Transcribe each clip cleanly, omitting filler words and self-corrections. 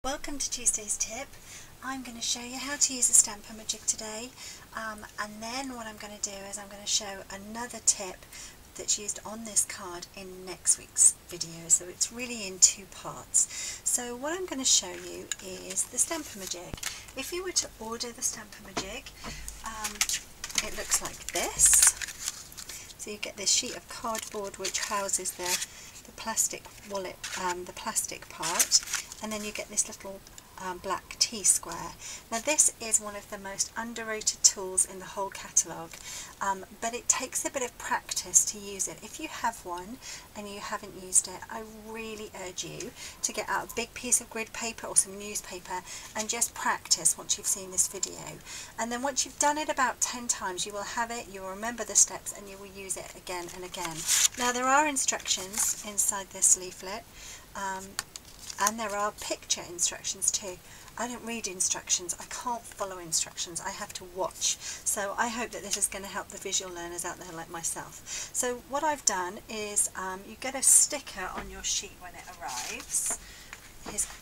Welcome to Tuesday's tip. I'm going to show you how to use a Stamp-a-ma-jig today, and then what I'm going to do is I'm going to show another tip that's used on this card in next week's video, so it's really in two parts. So what I'm going to show you is the Stamp-a-ma-jig. If you were to order the Stamp-a-ma-jig, it looks like this. So you get this sheet of cardboard which houses the plastic wallet, the plastic part, and then you get this little black T-square. Now this is one of the most underrated tools in the whole catalogue, but it takes a bit of practice to use it. If you have one and you haven't used it, I really urge you to get out a big piece of grid paper or some newspaper and just practice once you've seen this video. And then once you've done it about 10 times, you will have it, you will remember the steps, and you will use it again and again. Now there are instructions inside this leaflet, and there are picture instructions too. I don't read instructions, I can't follow instructions, I have to watch. So I hope that this is going to help the visual learners out there like myself. So what I've done is you get a sticker on your sheet when it arrives.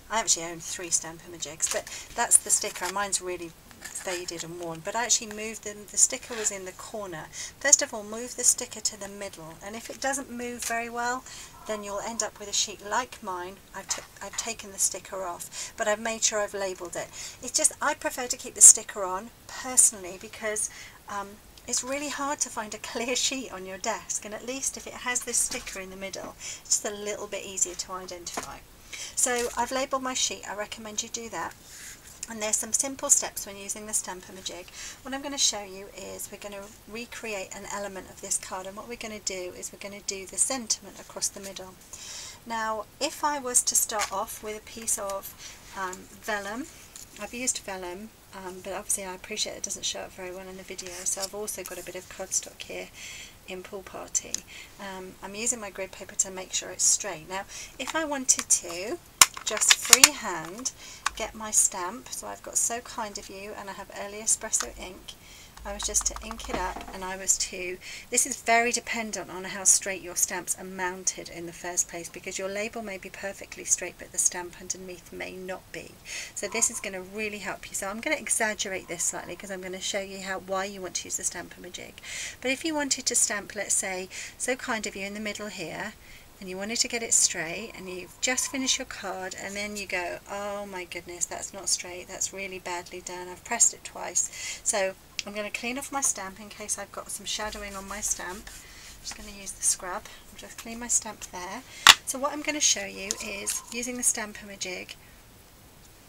I actually own 3 Stamp-a-ma-jigs, but that's the sticker. Mine's really faded and worn, but I actually moved them. The sticker was in the corner. First of all, move the sticker to the middle, and if it doesn't move very well, then you'll end up with a sheet like mine. I've taken the sticker off, but I've made sure I've labelled it. It's just I prefer to keep the sticker on personally because it's really hard to find a clear sheet on your desk, and at least if it has this sticker in the middle, it's just a little bit easier to identify. So I've labelled my sheet. I recommend you do that. And there's some simple steps when using the Stamp-a-ma-jig. What I'm going to show you is we're going to recreate an element of this card, and what we're going to do is we're going to do the sentiment across the middle. Now if I was to start off with a piece of vellum, I've used vellum, but obviously I appreciate it doesn't show up very well in the video, so I've also got a bit of cardstock here in Pool Party. I'm using my grid paper to make sure it's straight. Now if I wanted to just freehand get my stamp, so I've got So Kind of You and I have Early Espresso ink, I was just to ink it up, and I was to, this is very dependent on how straight your stamps are mounted in the first place, because your label may be perfectly straight but the stamp underneath may not be. So this is going to really help you. So I'm going to exaggerate this slightly because I'm going to show you why you want to use the Stamp-a-ma-jig. But if you wanted to stamp, let's say, So Kind of You in the middle here, and you wanted to get it straight, and you've just finished your card, and then you go, oh my goodness, that's not straight, that's really badly done, I've pressed it twice. So I'm going to clean off my stamp in case I've got some shadowing on my stamp. I'm just going to use the scrub, I'll just clean my stamp there. So what I'm going to show you is, using the Stamp-a-ma-jig,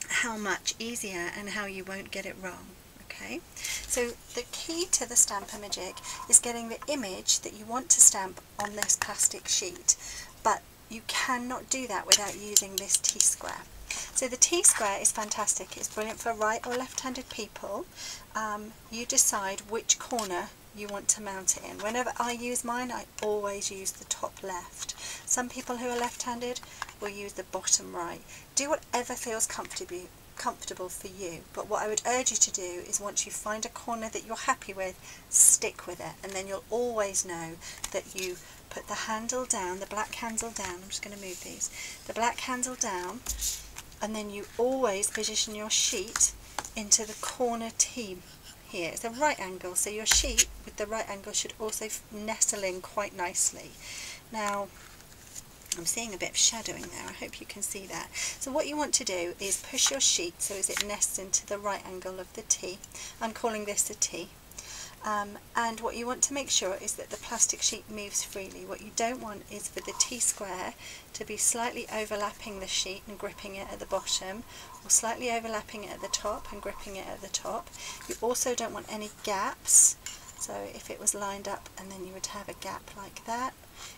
how much easier and how you won't get it wrong. Okay, so the key to the Stamp-a-ma-jig is getting the image that you want to stamp on this plastic sheet, but you cannot do that without using this T-square. So the T-square is fantastic, it's brilliant for right or left-handed people. You decide which corner you want to mount it in. Whenever I use mine, I always use the top left. Some people who are left-handed will use the bottom right. Do whatever feels comfortable for you, but what I would urge you to do is, once you find a corner that you're happy with, stick with it, and then you'll always know that you put the handle down, the black handle down. I'm just going to move these, the black handle down, and then you always position your sheet into the corner T here. It's a right angle, so your sheet with the right angle should also nestle in quite nicely. Now I'm seeing a bit of shadowing there, I hope you can see that. So what you want to do is push your sheet so as it nests into the right angle of the T. I'm calling this a T. And what you want to make sure is that the plastic sheet moves freely. What you don't want is for the T-square to be slightly overlapping the sheet and gripping it at the bottom, or slightly overlapping it at the top and gripping it at the top. You also don't want any gaps, so if it was lined up and then you would have a gap like that,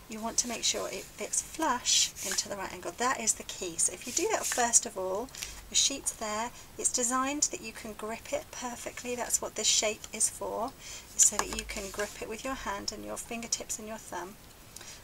you want to make sure it fits flush into the right angle. That is the key. So if you do that first of all, the sheet's there, it's designed that you can grip it perfectly. That's what this shape is for, so that you can grip it with your hand and your fingertips and your thumb.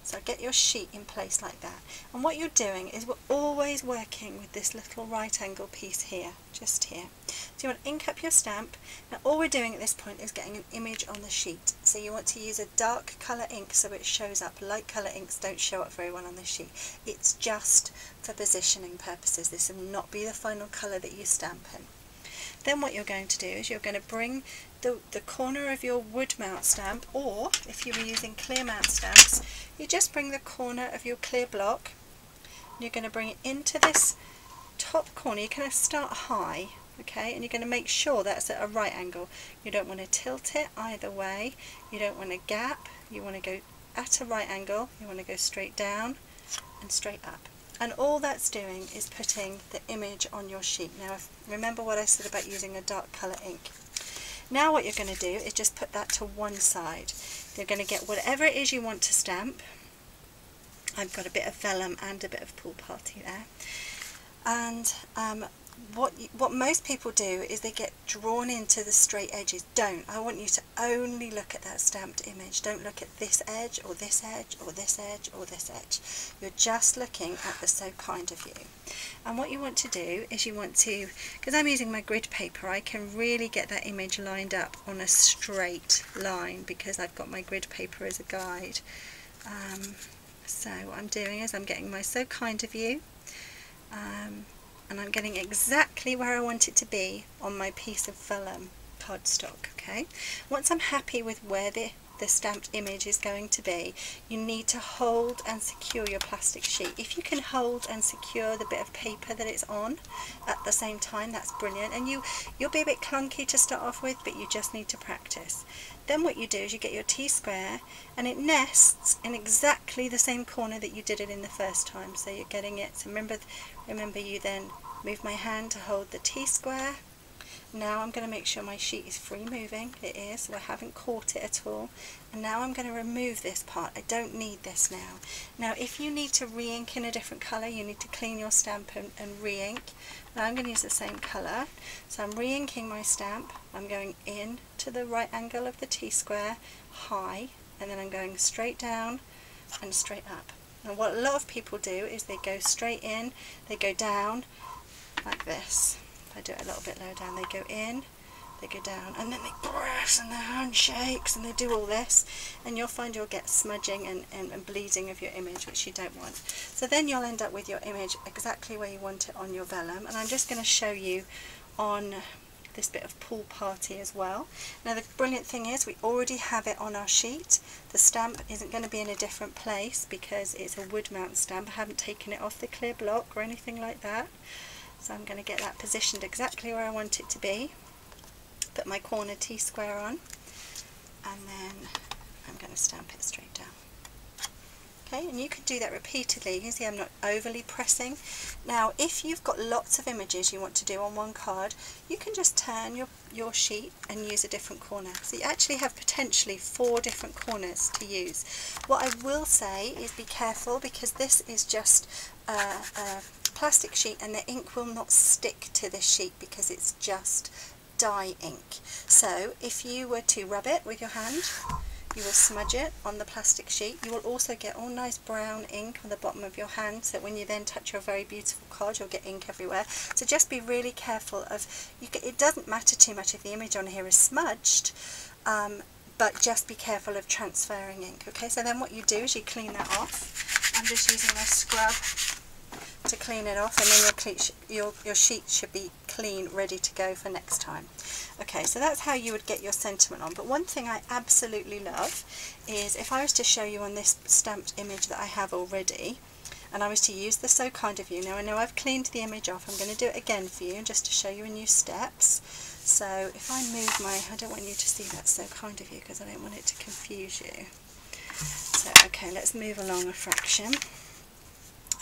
So get your sheet in place like that. And what you're doing is we're always working with this little right angle piece here, just here. So you want to ink up your stamp. Now all we're doing at this point is getting an image on the sheet. So you want to use a dark colour ink so it shows up. Light colour inks don't show up very well on the sheet. It's just for positioning purposes. This will not be the final colour that you stamp in. Then what you're going to do is you're going to bring the corner of your wood mount stamp, or if you were using clear mount stamps, you just bring the corner of your clear block and you're going to bring it into this top corner. You're going to start high, okay, and you're going to make sure that's at a right angle. You don't want to tilt it either way, you don't want to gap, you want to go at a right angle, you want to go straight down and straight up. And all that's doing is putting the image on your sheet. Now remember what I said about using a dark colour ink. Now what you're going to do is just put that to one side. You're going to get whatever it is you want to stamp. I've got a bit of vellum and a bit of pool party there. And what most people do is they get drawn into the straight edges. Don't. I want you to only look at that stamped image. Don't look at this edge or this edge or this edge or this edge. You're just looking at the so kind of you. And what you want to do is you want to, because I'm using my grid paper, I can really get that image lined up on a straight line because I've got my grid paper as a guide. So what I'm doing is I'm getting my so kind of you. And I'm getting exactly where I want it to be on my piece of vellum cardstock, okay? Once I'm happy with where the stamped image is going to be, you need to hold and secure your plastic sheet. If you can hold and secure the bit of paper that it's on at the same time, that's brilliant. And you'll be a bit clunky to start off with, but you just need to practice. Then what you do is you get your T-square and it nests in exactly the same corner that you did it in the first time. So you're getting it. So remember you then move my hand to hold the T-square. Now I'm going to make sure my sheet is free moving. It is, so I haven't caught it at all. And now I'm going to remove this part. I don't need this now. Now if you need to re-ink in a different colour, you need to clean your stamp and re-ink. Now I'm going to use the same colour. So I'm re-inking my stamp. I'm going in to the right angle of the T-square, high, and then I'm going straight down and straight up. And what a lot of people do is they go straight in, they go down like this. I do it a little bit lower down. They go in, they go down, and then they press and their hand shakes and they do all this, and you'll find you'll get smudging and bleeding of your image, which you don't want. So then you'll end up with your image exactly where you want it on your vellum. And I'm just going to show you on this bit of pool party as well. Now the brilliant thing is we already have it on our sheet. The stamp isn't going to be in a different place because it's a wood mount stamp. I haven't taken it off the clear block or anything like that. So I'm going to get that positioned exactly where I want it to be. Put my corner T-square on, and then I'm going to stamp it straight down. Okay, and you can do that repeatedly. You can see I'm not overly pressing. Now if you've got lots of images you want to do on one card, you can just turn your sheet and use a different corner. So you actually have potentially 4 different corners to use. What I will say is be careful, because this is just a plastic sheet and the ink will not stick to this sheet because it's just dye ink. So if you were to rub it with your hand, you will smudge it on the plastic sheet. You will also get all nice brown ink on the bottom of your hand, so when you then touch your very beautiful card you'll get ink everywhere. So just be really careful of, it doesn't matter too much if the image on here is smudged, but just be careful of transferring ink. Okay, so then what you do is you clean that off. I'm just using my scrub to clean it off, and then your sheet should be clean, ready to go for next time. Okay, so that's how you would get your sentiment on. But one thing I absolutely love is if I was to show you on this stamped image that I have already, and I was to use the So Kind of You. Now I know I've cleaned the image off. I'm going to do it again for you just to show you a new steps. So if I move I don't want you to see that So Kind of You because I don't want it to confuse you. So okay, let's move along a fraction.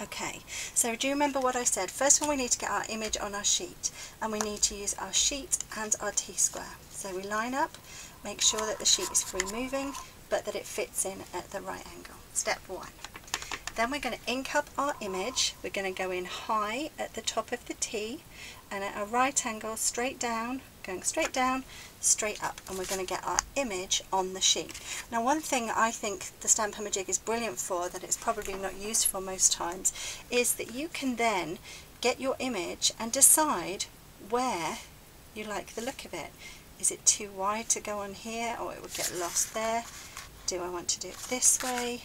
Okay, so do you remember what I said? First of all, we need to get our image on our sheet, and we need to use our sheet and our T-square. So we line up, make sure that the sheet is free moving, but that it fits in at the right angle. Step 1. Then we're going to ink up our image. We're going to go in high at the top of the T, and at a right angle straight down, going straight down, straight up, and we're going to get our image on the sheet. Now, one thing I think the Stamp-a-ma-jig is brilliant for, that it's probably not used for most times, is that you can then get your image and decide where you like the look of it. Is it too wide to go on here, or it would get lost there? Do I want to do it this way?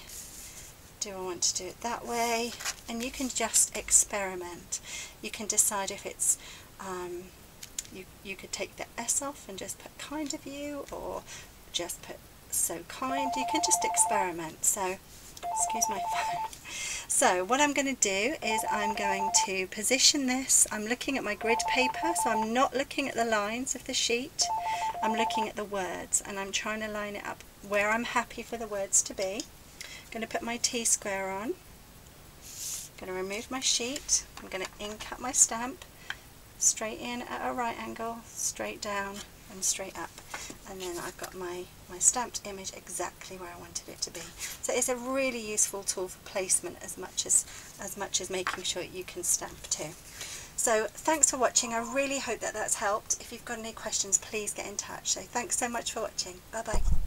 Do I want to do it that way? And you can just experiment. You can decide if it's you could take the S off and just put kind of you, or just put so kind. You can just experiment. So, excuse my phone. So what I'm going to do is I'm going to position this. I'm looking at my grid paper, so I'm not looking at the lines of the sheet. I'm looking at the words, and I'm trying to line it up where I'm happy for the words to be. I'm going to put my T-square on. I'm going to remove my sheet. I'm going to ink up my stamp. Straight in at a right angle, straight down and straight up, and then I've got my stamped image exactly where I wanted it to be. So it's a really useful tool for placement as much as making sure you can stamp too. So thanks for watching. I really hope that that's helped. If you've got any questions, please get in touch. So thanks so much for watching. Bye bye.